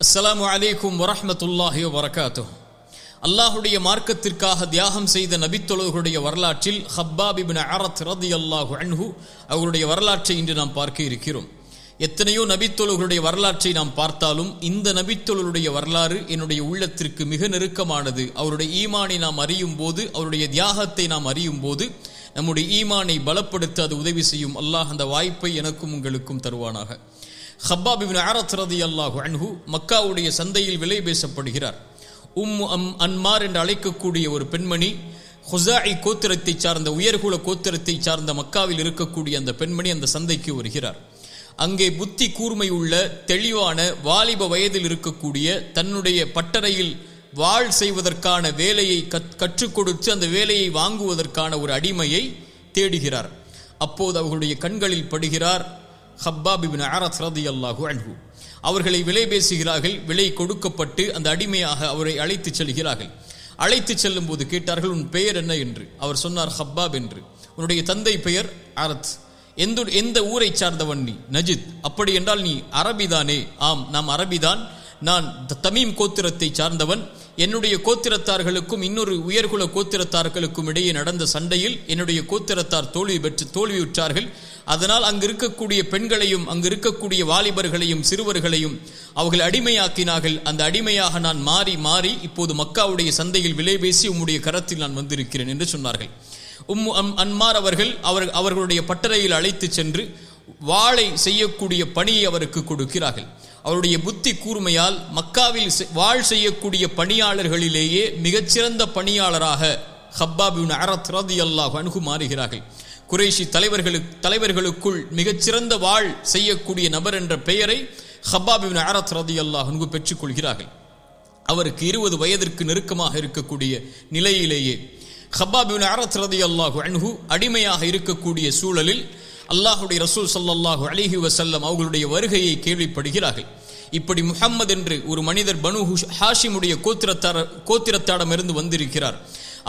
அஸ்ஸலாமு அலைக்கும் வரஹ்மத்துல்லாஹி வபரகாத்துஹு. அல்லாஹுடைய மார்க்கத்திற்காக தியாகம் செய்த நபித்தோழர்களுடைய வரலாற்றில் ஹப்பாப் இப்னு அரத் ரலியல்லாஹு அன்ஹு அவருடைய வரலாற்றை இன்று நாம் பார்க்க இருக்கிறோம். எத்தனையோ நபித்தோழர்களுடைய வரலாற்றை நாம் பார்த்தாலும் இந்த நபித்தோழருடைய வரலாறு என்னுடைய உள்ளத்திற்கு மிக நெருக்கமானது. அவருடைய ஈமானை நாம் அறியும் போது, அவருடைய தியாகத்தை நாம் அறியும் போது நம்முடைய ஈமானை பலப்படுத்த அது உதவி செய்யும். அல்லாஹ் அந்த வாய்ப்பை எனக்கும் உங்களுக்கும் தருவானாக. ஹப்பாப் இப்னு அரத் ரலியல்லாஹு அன்ஹு மக்காவுடைய சந்தையில் விலை பேசப்படுகிறார். அன்மார் என்று அழைக்கக்கூடிய ஒரு பெண்மணி, ஹுஸாஇ கோத்திரத்தை சார்ந்த, உயர்குல கோத்திரத்தை சார்ந்த மக்காவில் இருக்கக்கூடிய அந்த பெண்மணி அந்த சந்தைக்கு வருகிறார். அங்கே புத்தி கூர்மை உள்ள தெளிவான வாலிப வயதில் இருக்கக்கூடிய, தன்னுடைய பட்டறையில் வாழ் செய்வதற்கான வேலையை கற்றுக் கொடுத்து அந்த வேலையை வாங்குவதற்கான ஒரு அடிமையை தேடுகிறார். அப்போது அவர்களுடைய கண்களில் படுகிறார் ஹப்பாப் இப்னு அரத் ரலியல்லாஹு அன்ஹு. அவர்களை விலை பேசுகிறார்கள். விலை கொடுக்கப்பட்டு அந்த அடிமையாக அவரை அழைத்து செல்கிறார்கள். அழைத்து செல்லும் போது கேட்டார்கள், உன் பெயர் என்ன என்று. அவர் சொன்னார், ஹப்பாப் என்று. உன்னுடைய தந்தை பெயர் அரத். எந்த ஊரை சார்ந்தவன் நீ? நஜித். அப்படி என்றால் நீ அரபிதானே? ஆம், நாம் அரபிதான். நான் தமீம் கோத்திரத்தை சார்ந்தவன். என்னுடைய கோத்திரத்தார்களுக்கும் இன்னொரு உயர்குல கோத்திரத்தார்களுக்கும் இடையே நடந்த சண்டையில் என்னுடைய கோத்திரத்தார் தோல்வியுற்றார்கள். அதனால் அங்கு இருக்கக்கூடிய பெண்களையும் அங்கு இருக்கக்கூடிய வாலிபர்களையும் சிறுவர்களையும் அவர்கள் அடிமையாக்கினார்கள். அந்த அடிமையாக நான் மாறி மாறி இப்போது மக்காவுடைய சந்தையில் விலை பேசி உம்முடைய கரத்தில் நான் வந்திருக்கிறேன் என்று சொன்னார்கள். அன்மார் அவர்களுடைய பட்டறையில் அழைத்து சென்று வாளை செய்யக்கூடிய பணியை அவருக்கு கொடுக்கிறார்கள். அவருடைய புத்தி கூர்மையால் மக்காவில் வாழ் செய்யக்கூடிய பணியாளர்களிலேயே மிகச்சிறந்த பணியாளராக ஹப்பாப் இப்னு அரத் ரலியல்லாஹு அன்ஹு மாறுகிறார்கள். குறைஷி தலைவர்களுக்குள் மிகச்சிறந்த வாழ் செய்யக்கூடிய நபர் என்ற பெயரை ஹப்பாப் இப்னு அரத் ரலியல்லாஹு அன்ஹு பெற்றுக் கொள்கிறார்கள். அவருக்கு 20 வயதிற்கு நெருக்கமாக இருக்கக்கூடிய நிலையிலேயே ஹப்பாப் இப்னு அரத் ரலியல்லாஹு அன்ஹு அடிமையாக இருக்கக்கூடிய சூழலில் அல்லாஹுடைய ரசூல் ஸல்லல்லாஹு அலைஹி வஸல்லம் அவர்களுடைய வருகையை கேள்விப்படுகிறார்கள். இப்படி முஹம்மது என்று ஒரு மனிதர் பனு ஹாஷிமுடைய கோத்திரத்தாடமிருந்து வந்திருக்கிறார்.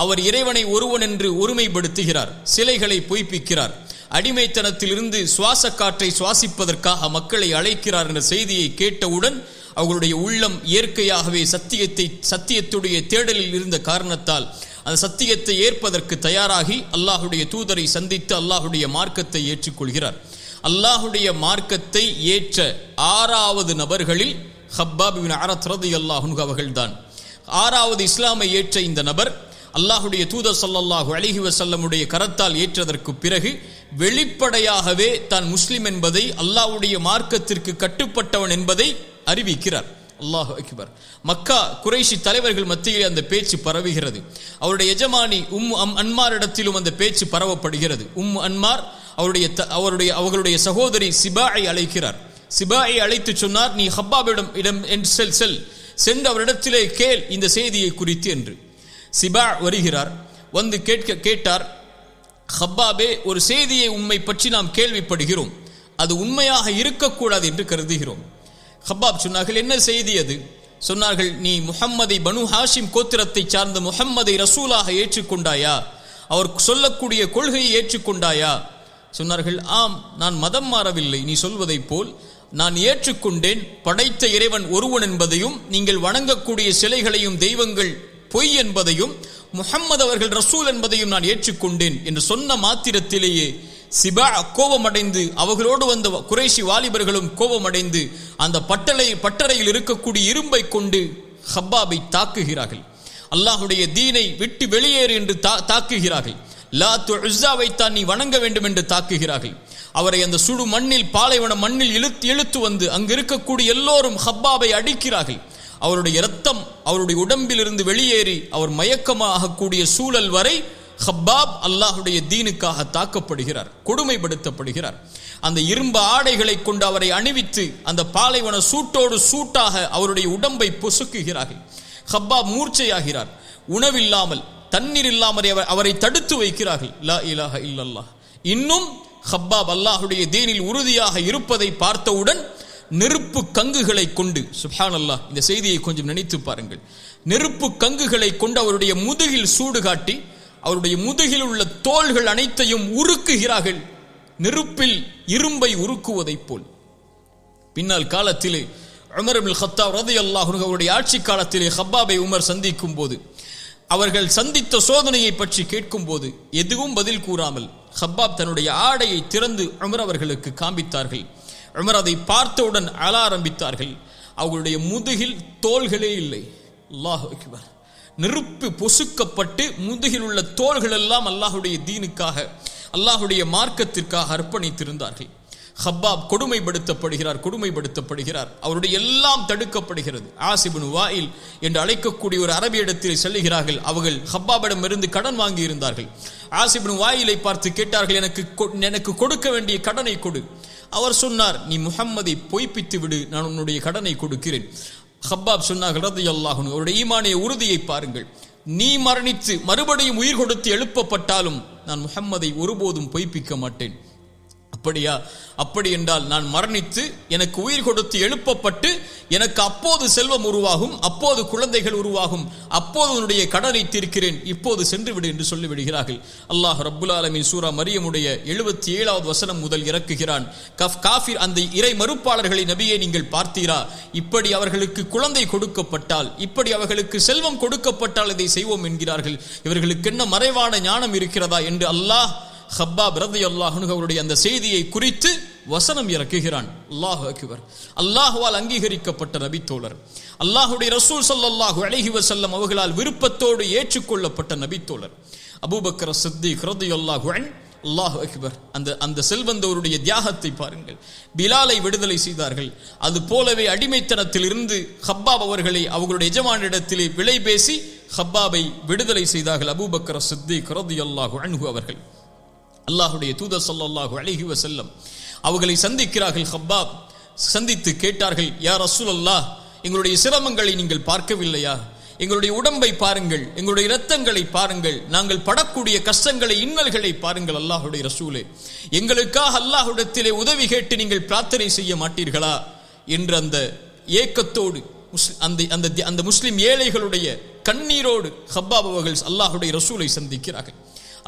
அவர் இறைவனை ஒருவன் என்று ஒருமைப்படுத்துகிறார், சிலைகளை பொய்ப்பிக்கிறார், அடிமைத்தனத்திலிருந்து சுவாச காற்றை சுவாசிப்பதற்காக மக்களை அழைக்கிறார் என்ற செய்தியை கேட்டவுடன் அவர்களுடைய உள்ளம் இயற்கையாகவே சத்தியத்துடைய தேடலில் இருந்த காரணத்தால் அந்த சத்தியத்தை ஏற்பதற்கு தயாராகி அல்லாஹுடைய தூதரை சந்தித்து அல்லாஹுடைய மார்க்கத்தை ஏற்றுக்கொள்கிறார். அல்லாஹுடைய மார்க்கத்தை ஏற்ற 6வது நபர்களில் ஹப்பாப் இப்னு அரத் ரலியல்லாஹு அன்ஹு அவர்கள்தான். 6வது இஸ்லாமை ஏற்ற இந்த நபர் அல்லாஹுடைய தூதர் ஸல்லல்லாஹு அலைஹி வஸல்லமுடைய கரத்தால் ஏற்றதற்கு பிறகு வெளிப்படையாகவே தான் முஸ்லிம் என்பதை, அல்லாஹ்வுடைய மார்க்கத்திற்கு கட்டுப்பட்டவன் என்பதை அறிவிக்கிறார். அல்லாஹு அக்பர். மக்கா குறைஷி தலைவர்கள் மத்தியிலே அந்த பேச்சு பரவுகிறது. அவருடைய எஜமானி அன்மாரிடத்திலும் அந்த பேச்சு பரவப்படுகிறது. அன்மார் அவர்களுடைய சகோதரி சிபாயை அழைக்கிறார். சிபாயை அழைத்து சொன்னார், நீ ஹப்பாபிடம் சென்று அவரிடத்திலே கேள் இந்த செய்தியை குறித்து என்று. சிபா வருகிறார். வந்து கேட்டார், ஹப்பாபே, ஒரு செய்தியை உண்மை பற்றி நாம் கேள்விப்படுகிறோம், அது உண்மையாக இருக்கக்கூடாது என்று கருதுகிறோம். ஹப்பாப் சொன்னார்கள், என்ன செய்தி அது? சொன்னார்கள், நீ முஹம்மதை, பனு ஹாஷிம் கோத்திரத்தை சார்ந்த முஹம்மதை ரசூலாக ஏற்றுக்கொண்டாயா? அவர் சொல்லக்கூடிய கொள்கையை ஏற்றுக்கொண்டாயா? சொன்னார்கள், ஆம், நான் மதம் மாறவில்லை, நீ சொல்வதை போல் நான் ஏற்றுக்கொண்டேன். படைத்த இறைவன் ஒருவன் என்பதையும், நீங்கள் வணங்கக்கூடிய சிலைகளையும் தெய்வங்கள் பொய் என்பதையும், முஹம்மது அவர்கள் ரசூல் என்பதையும் நான் ஏற்றுக்கொண்டேன் என்று சொன்ன மாத்திரத்திலேயே சிபா கோபமடைந்து, அவர்களோடு வந்த குறைஷி வாலிபர்களும் கோபமடைந்து அந்த பட்டறையில் இருக்கக்கூடிய இரும்பை கொண்டு ஹப்பாபை தாக்குகிறார்கள். அல்லாஹுடைய தீனை விட்டு வெளியேறு என்று தாக்குகிறார்கள். லாத் உஸ்ஸாவை தான் நீ வணங்க வேண்டும் என்று தாக்குகிறார்கள். அவரை அந்த சுடு மண்ணில், பாலைவன மண்ணில் இழுத்து வந்து அங்கு இருக்கக்கூடிய எல்லோரும் ஹப்பாபை அடிக்கிறார்கள். அவருடைய இரத்தம் அவருடைய உடம்பில் இருந்து வெளியேறி அவர் மயக்கமாகக்கூடிய சூழல் வரை ஹப்பாப் அல்லாஹுடைய தீனுக்காக தாக்கப்படுகிறார், கொடுமைப்படுத்தப்படுகிறார். அந்த இரும்பு ஆடைகளை கொண்டு அவரை அணிவித்து அந்த பாலைவன சூட்டோடு சூட்டாக அவருடைய உடம்பை பொசுக்குகிறார்கள். ஹப்பாப் மூர்ச்சையாகிறார். உணவில்லாமல், தண்ணீர் இல்லாமல் அவரை தடுத்து வைக்கிறார்கள். லா இலாஹ இல்லல்லாஹ். இன்னும் ஹப்பாப் அல்லாஹுடைய தீனில் உறுதியாக இருப்பதை பார்த்தவுடன் நெருப்பு கங்குகளை கொண்டு, சுப்ஹானல்லாஹ், இந்த செய்தியை கொஞ்சம் நினைத்து பாருங்கள், நெருப்பு கங்குகளை கொண்டு அவருடைய முதுகில் சூடு காட்டி அவருடைய முதுகில் உள்ள தோள்கள் அனைத்தையும் உருக்குகிறார்கள், நெருப்பில் இரும்பை உருக்குவதைப் போல். பின்னால் காலத்திலே உமர் இப்னுல் கத்தாப் ரலியல்லாஹு அன்ஹு அவருடைய ஆட்சி காலத்திலே ஹப்பாபை உமர் சந்திக்கும் போது அவர்கள் சந்தித்த சோதனையை பற்றி கேட்கும் போது எதுவும் பதில் கூறாமல் ஹப்பாப் தன்னுடைய ஆடையை திறந்து உமர் அவர்களுக்கு காண்பித்தார்கள். உமர் அதை பார்த்தவுடன் அழ ஆரம்பித்தார்கள். அவர்களுடைய முதுகில் தோள்களே இல்லை. அல்லாஹ் அக்பர். நெருப்பு பொசுக்கப்பட்டு முதுகில் உள்ள தோள்கள் எல்லாம் அல்லாஹுடைய தீனுக்காக, அல்லாஹுடைய மார்க்கத்திற்காக அர்ப்பணித்திருந்தார்கள். ஹப்பாப் கொடுமைப்படுத்தப்படுகிறார். அவருடைய எல்லாம் தடுக்கப்படுகிறது. ஆஸ் இப்னு வாயில் என்று அழைக்கக்கூடிய ஒரு அரபியிடத்தில் செல்லுகிறார்கள். அவர்கள் ஹப்பாபிடம் இருந்து கடன் வாங்கி இருந்தார்கள். ஆஸ் இப்னு வாயிலை பார்த்து கேட்டார்கள், எனக்கு கொடுக்க வேண்டிய கடனை கொடு. அவர் சொன்னார், நீ முஹம்மதை பொய்ப்பித்து விடு, நான் உன்னுடைய கடனை கொடுக்கிறேன். ஹப்பாப் சொன்னார்கள் ரலியல்லாஹு அன்ஹு, அவருடைய ஈமானிய உறுதியை பாருங்கள். நீ மரணித்து மறுபடியும் உயிர் கொடுத்து எழுப்பப்பட்டாலும் நான் முஹம்மதை ஒருபோதும் பொய்ப்பிக்க மாட்டேன். அப்படியா? அப்படி என்றால் நான் மரணித்து எனக்கு உயிர் கொடுத்து எழுப்பப்பட்டு எனக்கு அப்போது செல்வம் உருவாகும், அப்போது குழந்தைகள் உருவாகும், அப்போது உன்னுடைய கடனை தீர்க்கிறேன், இப்போது சென்று விடு என்று சொல்லிவிடுகிறார்கள். அல்லாஹ் ரப்புல் ஆலமீன் சூரா மரியமுடைய 77வது வசனம் முதல் இறக்குகிறான். காஃபிர் அந்த இறை மறுப்பாளர்களை நபியே நீங்கள் பார்த்தீரா? இப்படி அவர்களுக்கு குழந்தை கொடுக்கப்பட்டால், இப்படி அவர்களுக்கு செல்வம் கொடுக்கப்பட்டால் இதை செய்வோம் என்கிறார்கள். இவர்களுக்கு என்ன மறைவான ஞானம் இருக்கிறதா என்று அல்லாஹ் ஹப்பாப் ரலியல்லாஹு அன்ஹு அவருடைய அந்த செய்தியை குறித்து வசனம் இறக்குகிறான். அல்லாஹு அக்பர். அல்லாஹ்வால் அங்கீகரிக்கப்பட்ட நபித்தோழர், அல்லாஹுடைய ரசூல் ஸல்லல்லாஹு அலைஹி வஸல்லம் அவர்களால் விருப்பத்தோடு ஏற்றுக்கொள்ளப்பட்ட நபித்தோழர் அபூபக்கர் சித்திக் ரலியல்லாஹு அன்ஹு. அல்லாஹு அக்பர். அந்த செல்வந்தவருடைய தியாகத்தை பாருங்கள். பிலாலை விடுதலை செய்தார்கள். அது போலவே அடிமைத்தனத்தில் இருந்து ஹப்பாப் அவர்களை அவர்களுடைய எஜமானிடத்திலே விலை பேசி ஹப்பாபை விடுதலை செய்தார்கள் அபூபக்கர் சித்திக் ரலியல்லாஹு அன்ஹு அவர்கள். அல்லாஹுடைய தூதர் ஸல்லல்லாஹு அலைஹி வஸல்லம் அவர்களை சந்திக்கிறார்கள். ஹப்பாப் சந்தித்து கேட்டார்கள், யா ரசூலல்லாஹ், எங்களுடைய சிரமங்களை நீங்கள் பார்க்கவில்லையா? எங்களுடைய உடம்பை பாருங்கள், எங்களுடைய இரத்தங்களை பாருங்கள், நாங்கள் படக்கூடிய கஷ்டங்களை, இன்னல்களை பாருங்கள். அல்லாஹுடைய ரசூலே, எங்களுக்காக அல்லாஹ்விடத்திலே உதவி கேட்டு நீங்கள் பிரார்த்தனை செய்ய மாட்டீர்களா என்ற அந்த ஏக்கத்தோடு அந்த முஸ்லிம் ஏழைகளுடைய கண்ணீரோடு ஹப்பாப் அவர்கள் அல்லாஹுடைய ரசூலை சந்திக்கிறார்கள்.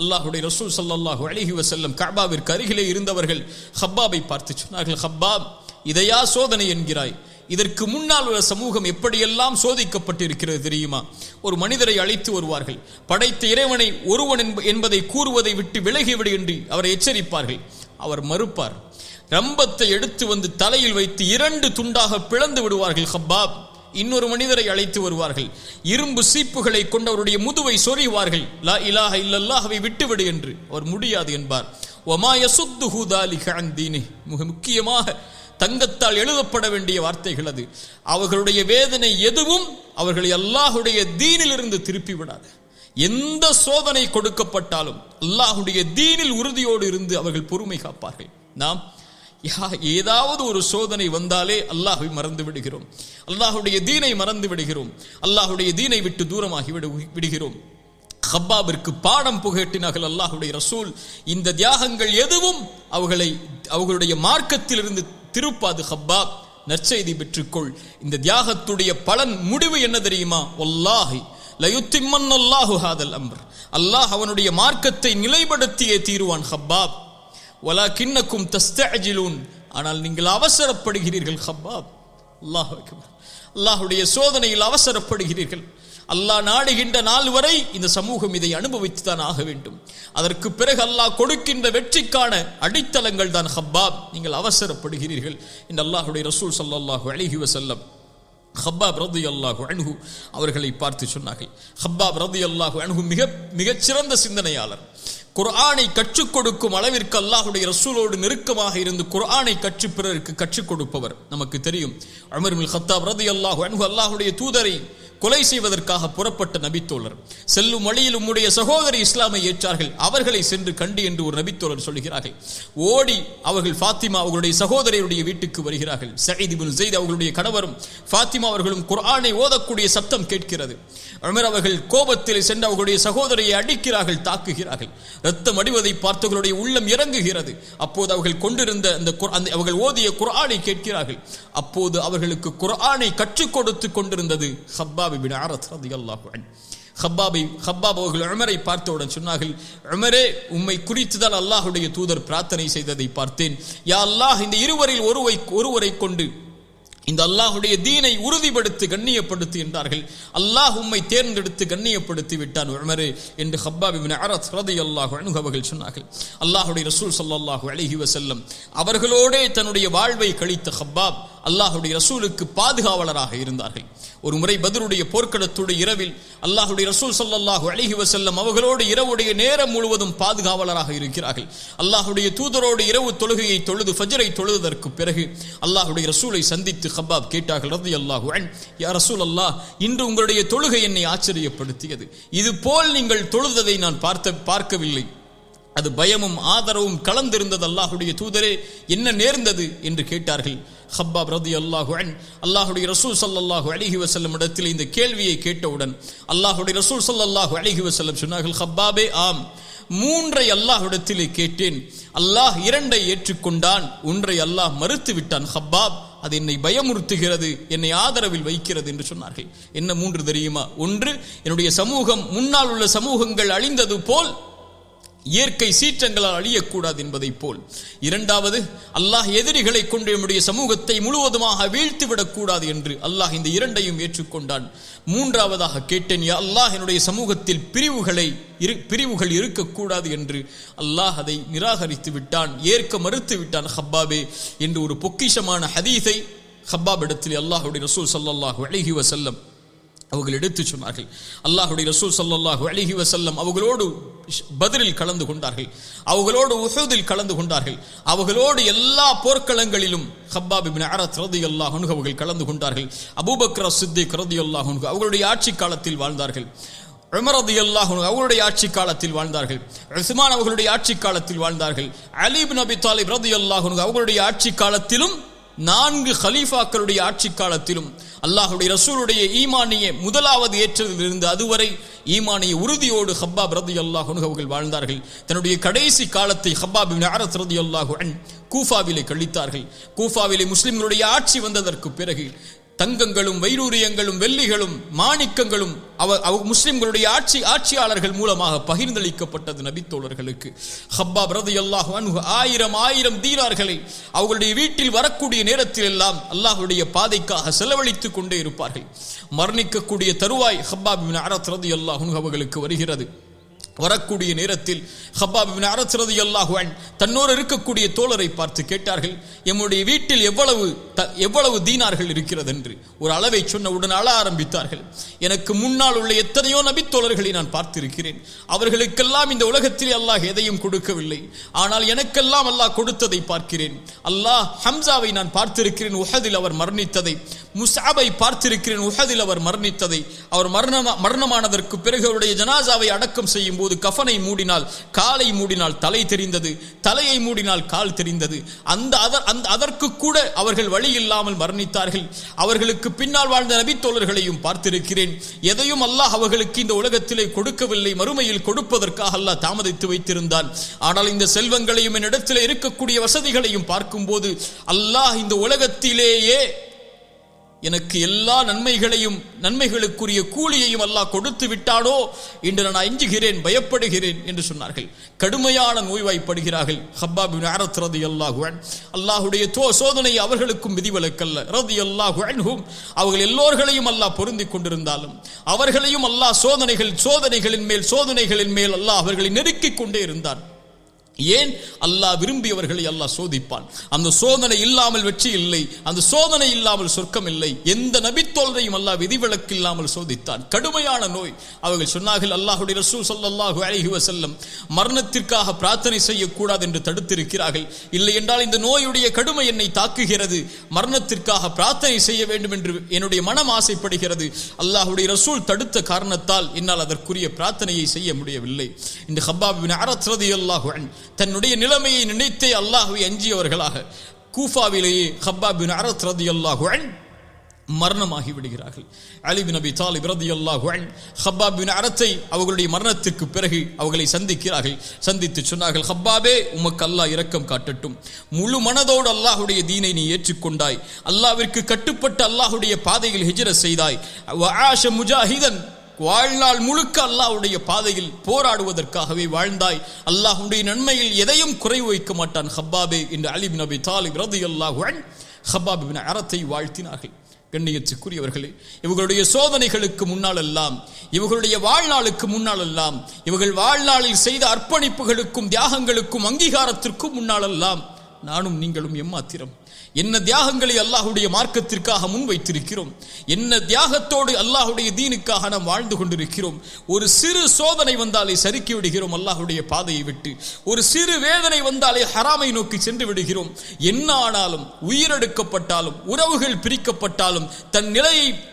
அல்லாஹுடைய ரசூல் ஸல்லல்லாஹு அலைஹி வஸல்லம் கஅபாவிற்கு அருகிலே இருந்தவர்கள் ஹப்பாபை பார்த்து சொன்னார்கள், ஹப்பாப், இதையா சோதனை என்கிறாய்? இதற்கு முன்னால் உள்ள சமூகம் எப்படியெல்லாம் சோதிக்கப்பட்டிருக்கிறது தெரியுமா? ஒரு மனிதரை அழைத்து வருவார்கள், படைத்த இறைவனை ஒருவன் என்பதை கூறுவதை விட்டு விலகிவிடு என்று அவரை எச்சரிப்பார்கள். அவர் மறுப்பார். ரம்பத்தை எடுத்து வந்து தலையில் வைத்து 2 துண்டாக பிளந்து விடுவார்கள் ஹப்பாப். இன்னொரு மனிதரை அழைத்து வருவார்கள், இரும்பு சீப்புகளை கொண்டு அவருடைய முதுவை சொறிவார்கள். லா இலாஹ இல்லல்லாஹ்வை விட்டுவிடு என்று. அவர் முடியாது என்பார். வமா யசுத்துஹு தாலிக அன் தீனி. மிக முக்கியமாக தங்கத்தால் எழுதப்பட வேண்டிய வார்த்தைகள் அது. அவர்களுடைய வேதனை எதுவும் அவர்களை அல்லாஹுடைய தீனிலிருந்து திருப்பி விடாது. எந்த சோதனை கொடுக்கப்பட்டாலும் அல்லாஹுடைய தீனில் உறுதியோடு இருந்து அவர்கள் பொறுமை காப்பார்கள். நாம் ஏதாவது ஒரு சோதனை வந்தாலே அல்லாஹ்வை மறந்து விடுகிறோம், அல்லாஹுடைய தீனை மறந்து விடுகிறோம், அல்லாஹுடைய தீனை விட்டு தூரமாகி விடுகிறோம். ஹப்பாபிற்கு பாடம் புகட்டினார்கள் அல்லாஹுடைய ரசூல். இந்த தியாகங்கள் எதுவும் அவர்களுடைய மார்க்கத்திலிருந்து திருப்பாது. ஹப்பாப், நற்செய்தி பெற்றுக்கொள். இந்த தியாகத்துடைய பலன் முடிவு என்ன தெரியுமா? வல்லாஹி லயுத்திம்மன்னல்லாஹு ஹாதல் அம்ர். அல்லாஹ் அவனுடைய மார்க்கத்தை நிலைப்படுத்தியே தீருவான். ஹப்பாப், வலாகின்னக்கும் தஸ்தஅஜிலூன். ஆனால் நீங்கள் அவசரப்படுகிறீர்கள் ஹப்பாப். அல்லாஹ் அக்பர். அல்லாஹ்வுடைய சோதனையில் அவசரப்படுகிறீர்கள். அல்லாஹ் நாடுகின்ற நாள் வரை இந்த சமூகம் இதை அனுபவித்து தான் ஆக வேண்டும். அதற்கு பிறகு அல்லாஹ் கொடுக்கின்ற வெற்றிக்கான அடித்தளங்கள் தான் ஹப்பாப். நீங்கள் அவசரப்படுகிறீர்கள் என்று அல்லாஹ்வுடைய ரசூல் ஸல்லல்லாஹு அலைஹி வஸல்லம் ஹப்பாப் ரலியல்லாஹு அன்ஹு அவர்களை பார்த்து சொன்னார்கள். ஹப்பாப் ரலியல்லாஹு அன்ஹு மிகச் சிறந்த சிந்தனையாளர். குர்ஆனை கற்றுக் கொடுக்கும் அளவிற்கு அல்லாஹுடைய ரசூலோடு நெருக்கமாக இருந்து குர்ஆனை கற்று பிறருக்கு கற்றுக் கொடுப்பவர். நமக்கு தெரியும், உமர் இப்னுல் கத்தாப் ரலியல்லாஹு அன்ஹு அல்லாஹுடைய தூதரை கொலை செய்வதற்காக புறப்பட்ட நபித்தோழர். செல்லும் வழியில் உம்முடைய சகோதரி இஸ்லாமை ஏற்றார்கள், அவர்களை சென்று கண்டு என்று ஒரு நபித்தோழர் சொல்கிறார்கள். ஓடி அவர்கள் ஃபாத்திமா அவர்களுடைய சகோதரியுடைய வீட்டுக்கு வருகிறார்கள். சயீத் இப்னு ஸைத் அவர்களுடைய கணவரும் ஃபாத்திமா அவர்களும் குர்ஆனை ஓதக்கூடிய சத்தம் கேட்கிறது. உமர் அவர்கள் கோபத்தில் சென்று அவர்களுடைய சகோதரியை அடிக்கிறார்கள், தாக்குகிறார்கள். ரத்தம் அடிவதை பார்த்தவர்களுடைய உள்ளம் இறங்குகிறது. அப்போது அவர்கள் கொண்டிருந்த அவர்கள் ஓதிய குர்ஆனை கேட்கிறார்கள். அப்போது அவர்களுக்கு குர்ஆனை கற்றுக் கொடுத்து கொண்டிருந்தது ஹப்பாப் இப்னு அரத் ரலியல்லாஹு அன்ஹு. ஹப்பாப் அவர்கள் உமரை பார்த்தவுடன் சொன்னார்கள், உமரே, உம்மை குறித்துதான் அல்லாஹுடைய தூதர் பிரார்த்தனை செய்ததை பார்த்தேன். யா அல்லாஹ், இந்த இருவரில் ஒருவரை கொண்டு இந்த அல்லாஹுடைய தீனை உறுதிப்படுத்தி கண்ணியப்படுத்தி என்றார்கள். அல்லாஹ் உம்மை தேர்ந்தெடுத்து கண்ணியப்படுத்தி விட்டான் உமரே என்று ஹப்பாப் இப்னு அரத் ரலியல்லாஹு அன்ஹு அவர்கள் சொன்னார்கள். அல்லாஹுடைய ரசூல் ஸல்லல்லாஹு அலைஹி வஸல்லம் அவர்களோடே தன்னுடைய வாழ்வை கழித்த ஹப்பாப் அல்லாஹுடைய ரசூலுக்கு பாதுகாவலராக இருந்தார்கள். ஒரு முறை பத்ருடைய போர்க்களத்துடைய இரவில் அல்லாஹுடைய ரசூல் ஸல்லல்லாஹு அலைஹி வஸல்லம் அவர்களோடு இரவுடைய நேரம் முழுவதும் பாதுகாவலராக இருக்கிறார்கள். அல்லாஹுடைய தூதரோடு இரவு தொழுகையை தொழுது ஃபஜ்ரை தொழுததற்கு பிறகு அல்லாஹுடைய ரசூலை சந்தித்து ஹப்பாப் கேட்டார்கள் ரலியல்லாஹு அன்ஹு, யா ரசூலல்லாஹ், இன்று உங்களுடைய தொழுகை என்னை ஆச்சரியப்படுத்தியது. இது போல் நீங்கள் தொழுததை நான் பார்க்கவில்லை. அது பயமும் ஆதரவும் கலந்திருந்தது. அல்லாஹுடைய தூதரே, என்ன நேர்ந்தது என்று கேட்டார்கள். ஹப்பாப் ரலியல்லாஹு அன்ஹு அல்லாஹுடைய ரசூல் ஸல்லல்லாஹு அலைஹி வஸல்லம் இடத்தில் இந்த கேள்வியை கேட்டவுடன் அல்லாஹுடைய ரசூல் ஸல்லல்லாஹு அலைஹி வஸல்லம் சொன்னார்கள், ஹப்பாபே, ஆம், 3 அல்லாஹ்விடத்திலே கேட்டேன். அல்லாஹ் 2 ஏற்றுக்கொண்டான், 1 அல்லாஹ் மறுத்து விட்டான். ஹப்பாப், அது என்னை பயமுறுத்துகிறது, என்னை ஆதரவில் வைக்கிறது என்று சொன்னார்கள். என்ன 3 தெரியுமா? 1, என்னுடைய சமூகம் முன்னால் உள்ள சமூகங்கள் அழிந்தது போல் இயற்கை சீற்றங்களால் அழியக்கூடாது என்பதை போல். 2வது, அல்லாஹ் எதிரிகளை கொண்டு நம்முடைய சமூகத்தை முழுவதுமாக வீழ்த்திவிடக் கூடாது என்று அல்லாஹ் இந்த 2ஐயும் ஏற்றுக்கொண்டான். 3வதாக கேட்டேன், யா அல்லாஹ், என்னுடைய சமூகத்தில் பிரிவுகள் இருக்கக்கூடாது என்று அல்லாஹ் அதை நிராகரித்து விட்டான், ஏற்க மறுத்து விட்டான் ஹப்பாபே என்று ஒரு பொக்கிஷமான ஹதீஸை ஹப்பாப் இடத்தில் அல்லாஹுடைய ரசூல் ஸல்லல்லாஹு அலைஹி வஸல்லம் அவர்கள் எடுத்து சொன்னார்கள். அல்லாஹுடைய ரசூல் ஸல்லல்லாஹு அலைஹி வஸல்லம் அவர்களோடு பத்ரில் கலந்து கொண்டார்கள், அவர்களோடு உஹுதில் கலந்து கொண்டார்கள், அவர்களோடு எல்லா போர்க்களங்களிலும் ஹப்பாப் இப்னு அரத் ரலியல்லாஹு அன்ஹு அவர்கள் கலந்து கொண்டார்கள். அபூபக்கர் சித்திக் ரலியல்லாஹு அன்ஹு அவர்களுடைய ஆட்சி காலத்தில் வாழ்ந்தார்கள். உமர் ரலியல்லாஹு அன்ஹு அவர்களுடைய ஆட்சி காலத்தில் வாழ்ந்தார்கள். உஸ்மான் அவர்களுடைய ஆட்சி காலத்தில் வாழ்ந்தார்கள். அலி இப்னு அபி தாலிப் ரலியல்லாஹு அன்ஹு அவர்களுடைய ஆட்சி காலத்திலும் 4 கலீஃபாக்களுடைய ஆட்சி காலத்திலும் அல்லாஹுடைய ரசூலுடைய ஈமானிய முதலாவது ஏற்றதிலிருந்து அதுவரை ஈமானிய உறுதியோடு ஹப்பாப் ரலியல்லாஹு அன்ஹு அவர்கள் வாழ்ந்தார்கள். தன்னுடைய கடைசி காலத்தை ஹப்பாப் இப்னு அரத் ரலியல்லாஹு அன்ஹு கூஃபாவிலே கழித்தார்கள். கூஃபாவிலே முஸ்லிம்களுடைய ஆட்சி வந்ததற்கு பிறகு தங்கங்களும் வைரூரியங்களும் வெள்ளிகளும் மாணிக்கங்களும் முஸ்லிம்களுடைய ஆட்சியாளர்கள் மூலமாக பகிர்ந்தளிக்கப்பட்டது நபித்தோழர்களுக்கு. ஹப்பாப் ரலியல்லாஹு அன்ஹு 1000 தீனார்களை அவர்களுடைய வீட்டில் வரக்கூடிய நேரத்தில் எல்லாம் அல்லாஹ்வுடைய பாதைக்காக செலவழித்துக் கொண்டே இருப்பார்கள். மரணிக்கக்கூடிய தருவாய் ஹப்பாப் இப்னு அரத் ரலியல்லாஹு அன்ஹு அவர்களுக்கு வருகிறது. வரக்கூடிய நேரத்தில் ஹப்பாப் இப்னு அரத் ரலியல்லாஹு அன்ஹு தன்னோடு இருக்கக்கூடிய தோழரை பார்த்து கேட்டார்கள், எம்முடைய வீட்டில் எவ்வளவு தீனார்கள் இருக்கிறது என்று. ஒரு அளவை சொன்னவுடன் அழ ஆரம்பித்தார்கள். எனக்கு முன்னால் உள்ள எத்தனையோ நபித்தோழர்களை நான் பார்த்திருக்கிறேன், அவர்களுக்கெல்லாம் இந்த உலகத்தில் அல்லாஹ் எதையும் கொடுக்கவில்லை, ஆனால் எனக்கெல்லாம் அல்லாஹ் கொடுத்ததை பார்க்கிறேன். அல்லாஹ் ஹம்சாவை நான் பார்த்திருக்கிறேன், உஹதில் அவர் மரணித்ததை. முஸ்அபை பார்த்திருக்கிறேன், உஹதில் அவர் மரணித்ததை. அவர் மரணமானதற்கு பிறகு அவருடைய ஜனாசாவை அடக்கம் செய்யும் போது கஃபனை மூடினால் காலை மூடினால் தலை தெரிந்தது, தலையை மூடினால் கால் தெரிந்தது. அதற்கு கூட அவர்கள் வழி இல்லாமல் மரணித்தார்கள். அவர்களுக்கு பின்னால் வாழ்ந்த நபித்தோழர்களையும் பார்த்திருக்கிறேன். எதையும் அல்லாஹ் அவர்களுக்கு இந்த உலகத்திலே கொடுக்கவில்லை, மறுமையில் கொடுப்பதற்காக அல்லாஹ் தாமதித்து வைத்திருந்தான். ஆனால் இந்த செல்வங்களையும் என்னிடத்தில் இருக்கக்கூடிய வசதிகளையும் பார்க்கும்போது அல்லாஹ் இந்த உலகத்திலேயே எனக்கு எல்லா நன்மைகளுக்குரிய கூலியையும் அல்லாஹ் கொடுத்து விட்டானோ என்று நான் அஞ்சுகிறேன், பயப்படுகிறேன் என்று சொன்னார்கள். கடுமையான நோய்வாய்ப்படுகிறார்கள். ஹப்பாப் இப்னு அரத் ரலியல்லாஹு அன்ஹு அல்லாஹ்வுடைய சோதனை அவர்களுக்கும் விதிவிலக்கல்ல ரலியல்லாஹு அன்ஹும். அவர்கள் எல்லோர்களையும் அல்லாஹ் பொருந்திக் கொண்டிருந்தாலும் அவர்களையும் அல்லாஹ் சோதனைகளின் மேல் அல்லாஹ் அவர்களை நெருக்கிக் கொண்டே இருந்தான். ஏன்? அல்லாஹ் விரும்பியவர்களை அல்லாஹ் சோதிப்பான். அந்த சோதனை இல்லாமல் வெற்றி இல்லை, அந்த சோதனை இல்லாமல் சொர்க்கம் இல்லை. எந்த நபித்தோழரையும் அல்லாஹ் விதிவிலக்கு இல்லாமல் சோதித்தான். கடுமையான நோய். அவர்கள் சொன்னார்கள், அல்லாஹ்வுடைய ரசூல் ஸல்லல்லாஹு அலைஹி வஸல்லம் மரணத்திற்காக பிரார்த்தனை செய்யக்கூடாது என்று தடுத்திருக்கிறார்கள். இல்லை என்றால் இந்த நோயுடைய கடுமை என்னை தாக்குகிறது, மரணத்திற்காக பிரார்த்தனை செய்ய வேண்டும் என்று என்னுடைய மனம் ஆசைப்படுகிறது. அல்லாஹ்வுடைய ரசூல் தடுத்த காரணத்தால் என்னால் அதற்குரிய பிரார்த்தனையை செய்ய முடியவில்லை. இந்த ஹப்பாப் இப்னு அரத் ரலியல்லாஹு அன்ஹு தன்னுடைய நிலைமையை நினைத்தே அல்லாஹ்வை அஞ்சியவர்களாக கூஃபாவிலேயே ஹப்பாப் இப்னு அரத் ரலியல்லாஹு அன்ஹு மரணமாகி விடுகிறார்கள். அலி இப்னு அபி தாலிப் ரலியல்லாஹு அன்ஹு ஹப்பாப் இப்னு அரத்தை அவர்களுடைய மரணத்திற்கு பிறகு அவர்களை சந்திக்கிறார்கள். சந்தித்து சொன்னார்கள், ஹப்பாபே, உமக்கு அல்லாஹ் இரக்கம் காட்டட்டும். முழு மனதோடு அல்லாஹ்வுடைய தீனை நீ ஏற்றுக்கொண்டாய், அல்லாஹ்விற்கு கட்டுப்பட்டு அல்லாஹ்வுடைய பாதையில் ஹிஜ்ரத் செய்தாய். வஆஷ முஜாஹிதன், வாழ்நாள் முழுக்க அல்லாஹ்வுடைய பாதையில் போராடுவதற்காகவே வாழ்ந்தாய். அல்லாஹ்வுடைய நன்மையில் எதையும் குறைவு வைக்க மாட்டான் ஹப்பாபே என்று அலி இப்னு அபி தாலிப் ரலியல்லாஹு அன்ஹு ஹப்பாப் இப்னு அரத்தை வாழ்த்தினார்கள். கண்ணியத்துக்குரியவர்களே, இவர்களுடைய சோதனைகளுக்கு முன்னாலெல்லாம், இவர்களுடைய வாழ்நாளுக்கு முன்னாலெல்லாம், இவர்கள் வாழ்நாளில் செய்த அர்ப்பணிப்புகளுக்கும் தியாகங்களுக்கும் அங்கீகாரத்திற்கும் முன்னாலெல்லாம் நானும் நீங்களும் எம்மாத்திரம் என்ன தியாகங்களை அல்லாஹுடைய மார்க்கத்திற்காக முன்வைத்திருக்கிறோம், என்ன தியாகத்தோடு அல்லாஹுடைய தீனுக்காக நாம் வாழ்ந்து கொண்டிருக்கிறோம். ஒரு சிறு சோதனை வந்தாலே சறுக்கி விடுகிறோம் அல்லாஹுடைய பாதையை விட்டு. ஒரு சிறு வேதனை வந்தாலே ஹராமை நோக்கி சென்று விடுகிறோம். என்ன ஆனாலும், உயிரெடுக்கப்பட்டாலும், உறவுகள் பிரிக்கப்பட்டாலும்,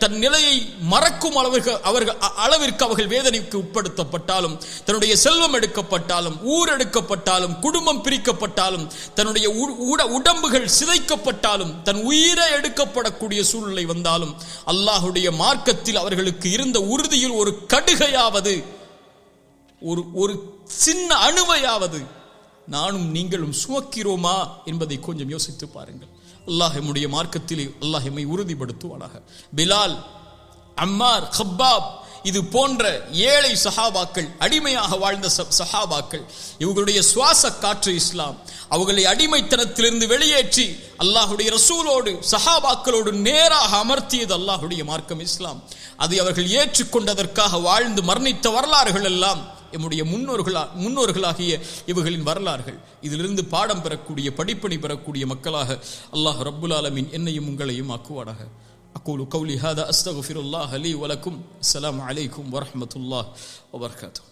தன் நிலையை மறக்கும் அளவிற்கு அவர்கள் வேதனைக்கு உட்படுத்தப்பட்டாலும், தன்னுடைய செல்வம் எடுக்கப்பட்டாலும், ஊர் எடுக்கப்பட்டாலும், குடும்பம் பிரிக்கப்பட்டாலும், தன்னுடைய உடம்புகள் சிதைக்கப்பட்டாலும், தன் உயிரை எடுக்கப்படக்கூடிய சூழ்நிலை வந்தாலும், அல்லாஹுடைய மார்க்கத்தில் அவர்களுக்கு இருந்த உறுதியில் ஒரு கடுகையாவது, ஒரு சின்ன அணுவையாவது நானும் நீங்களும் சுமக்கிறோமா என்பதை கொஞ்சம் யோசித்து பாருங்கள். அல்லாஹ் நம்முடைய மார்க்கத்திலே அல்லாஹ் எம்மை உறுதிப்படுத்துவானாக. பிலால், அம்மார், ஹப்பாப், இது போன்ற ஏழை சஹாபாக்கள், அடிமையாக வாழ்ந்த சஹாபாக்கள், இவர்களுடைய சுவாச காற்று இஸ்லாம். அவர்களை அடிமைத்தனத்திலிருந்து வெளியேற்றி அல்லாஹுடைய ரசூலோடு சஹாபாக்களோடு நேராக அமர்த்தியது அல்லாஹுடைய மார்க்கம் இஸ்லாம். அதை அவர்கள் ஏற்றுக்கொண்டதற்காக வாழ்ந்து மரணித்த வரலாறுகள் எல்லாம் எம்முடைய முன்னோர்களாகிய இவர்களின் வரலாறுகள். இதிலிருந்து பாடம் பெறக்கூடிய, படிப்பணி பெறக்கூடிய மக்களாக அல்லாஹ் ரப்புல் ஆலமீன் என்னையும் உங்களையும் ஆக்குவானாக. أقول قولي هذا أستغفر الله لي ولكم. السلام عليكم ورحمة الله وبركاته.